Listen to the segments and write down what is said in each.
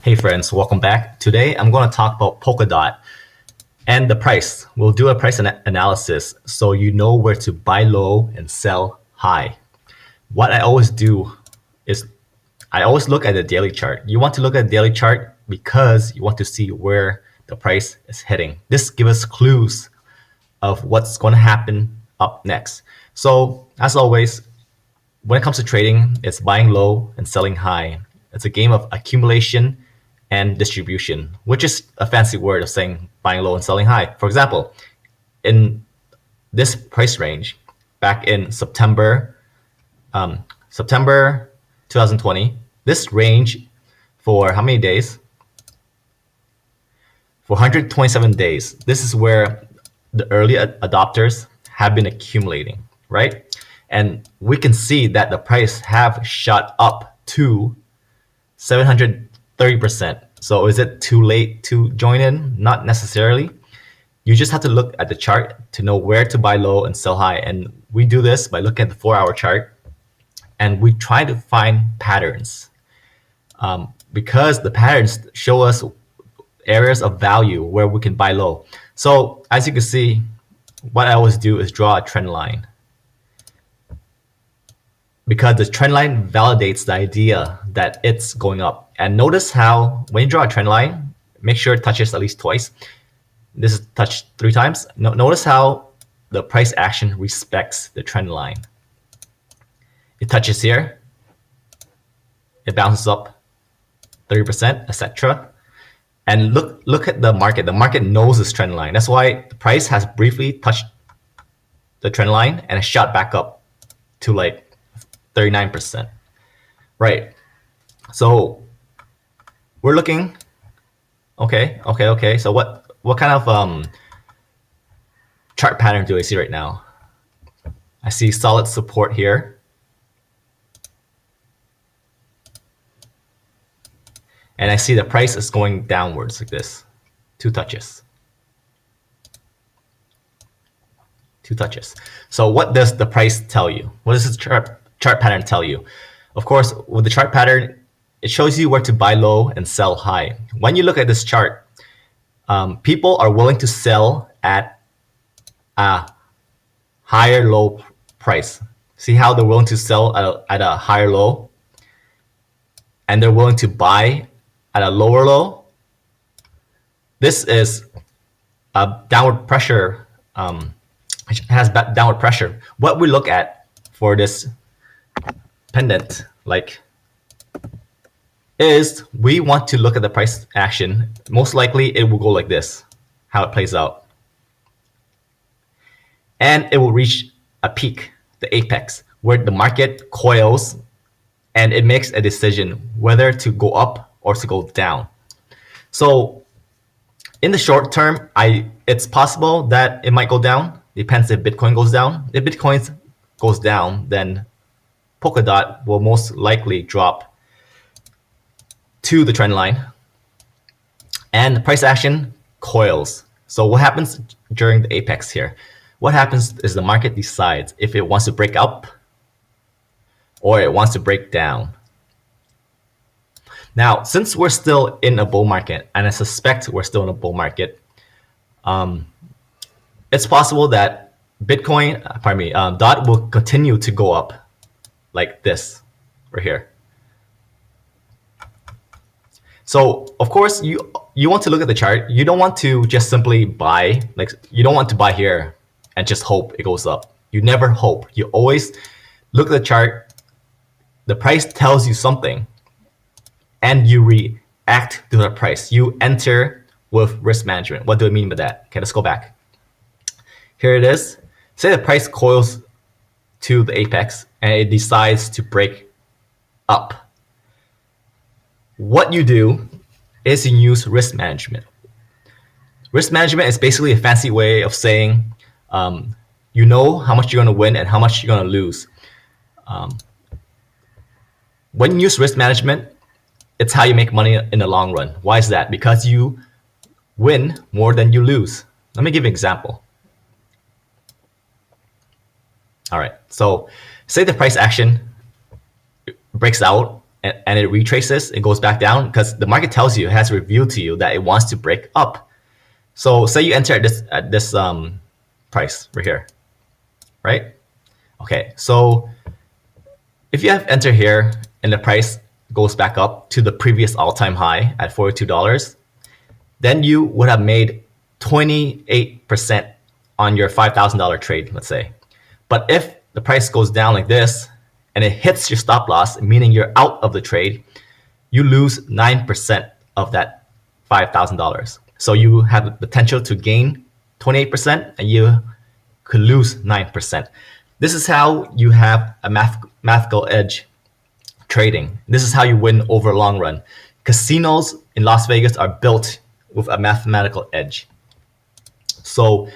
Hey friends, welcome back. Today I'm going to talk about Polkadot and the price. We'll do a price analysis so you know where to buy low and sell high. What I always do is I always look at the daily chart. You want to look at the daily chart because you want to see where the price is heading. This gives us clues of what's going to happen up next. So as always, when it comes to trading, it's buying low and selling high. It's a game of accumulation and distribution, which is a fancy word of saying buying low and selling high. For example, in this price range, back in September 2020, this range for how many days? For 127 days. This is where the early adopters have been accumulating, right? And we can see that the price have shot up to 730%. So is it too late to join in? Not necessarily. You just have to look at the chart to know where to buy low and sell high. And we do this by looking at the 4-hour chart and we try to find patterns because the patterns show us areas of value where we can buy low. So as you can see, what I always do is draw a trend line, because the trend line validates the idea that it's going up. And notice how when you draw a trend line, make sure it touches at least twice. This is touched 3 times. Notice how the price action respects the trend line. It touches here, it bounces up 30%, etc. And look at the market. The market knows this trend line. That's why the price has briefly touched the trend line and it shot back up to like 39%. Right. So we're looking. Okay. So what kind of chart pattern do I see right now? I see solid support here. And I see the price is going downwards like this. 2 touches. 2 touches. So what does the price tell you? What does this chart pattern tell you? Of course, with the chart pattern, it shows you where to buy low and sell high. When you look at this chart, people are willing to sell at a higher low price. See how they're willing to sell at a higher low? And they're willing to buy at a lower low. This is a downward pressure, which has downward pressure. What we look at for this pendant is we want to look at the price action. Most likely it will go like this, how it plays out. And it will reach a peak, the apex, where the market coils and it makes a decision whether to go up or to go down. So in the short term, it's possible that it might go down. Depends if Bitcoin goes down. If Bitcoin goes down, then Polkadot will most likely drop to the trend line and the price action coils. So what happens during the apex here? What happens is the market decides if it wants to break up or it wants to break down. Now, since we're still in a bull market, and I suspect we're still in a bull market, it's possible that DOT will continue to go up like this right here. So of course you want to look at the chart. You don't want to just simply buy, you don't want to buy here and just hope it goes up. You never hope. You always look at the chart. The price tells you something and you react to the price. You enter with risk management. What do I mean by that? Okay, let's go back. Here it is. Say the price coils to the apex and it decides to break up. What you do is you use risk management. Risk management is basically a fancy way of saying you know how much you're going to win and how much you're going to lose. When you use risk management, it's how you make money in the long run. Why is that? Because you win more than you lose. Let me give you an example. All right, so say the price action breaks out and it retraces, it goes back down because the market tells you, it has revealed to you that it wants to break up. So say you enter at this price right here, right? Okay, so if you have enter here and the price goes back up to the previous all-time high at $42, then you would have made 28% on your $5,000 trade, let's say. But if the price goes down like this and it hits your stop loss, meaning you're out of the trade, you lose 9% of that $5,000. So you have the potential to gain 28% and you could lose 9%. This is how you have a mathematical edge trading. This is how you win over long run. Casinos in Las Vegas are built with a mathematical edge. So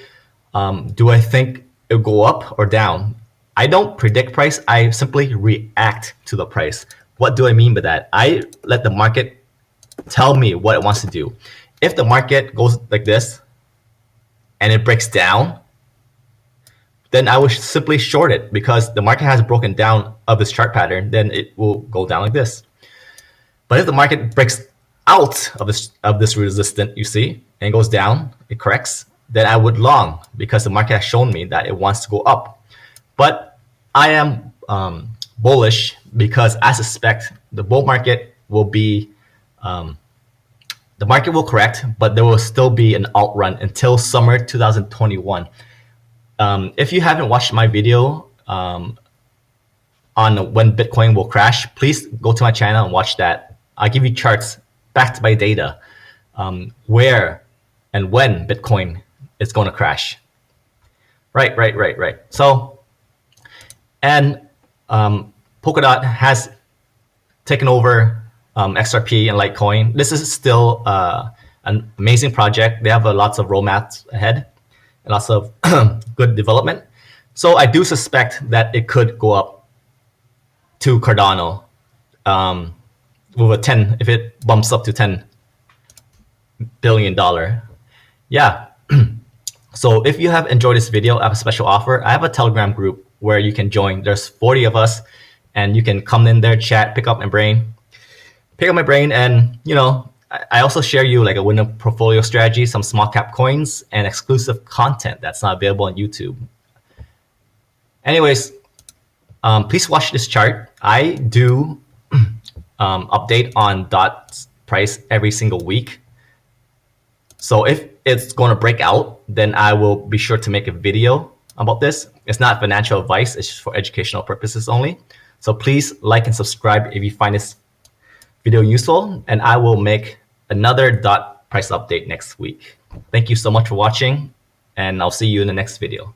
do I think it'll go up or down? I don't predict price. I simply react to the price. What do I mean by that? I let the market tell me what it wants to do. If the market goes like this and it breaks down, then I will simply short it because the market has broken down of this chart pattern, then it will go down like this. But if the market breaks out of this resistance, you see, and goes down, it corrects, then I would long because the market has shown me that it wants to go up. But I am bullish because I suspect the bull market will be, the market will correct, but there will still be an alt run until summer 2021. If you haven't watched my video on when Bitcoin will crash, please go to my channel and watch that. I'll give you charts backed by data where and when Bitcoin is going to crash. Right. So, and Polkadot has taken over XRP and Litecoin. This is still an amazing project. They have lots of roadmaps ahead and lots of good development. So I do suspect that it could go up to Cardano with a 10, if it bumps up to $10 billion. Yeah. So if you have enjoyed this video, I have a special offer. I have a Telegram group where you can join. There's 40 of us and you can come in there, chat, pick up my brain. And you know, I also share you like a winner portfolio strategy, some small cap coins, and exclusive content that's not available on YouTube. Anyways, please watch this chart. I do update on DOT's price every single week. So if it's going to break out, then I will be sure to make a video about this. It's not financial advice. It's just for educational purposes only. So please like and subscribe if you find this video useful, and I will make another DOT price update next week. Thank you so much for watching, and I'll see you in the next video.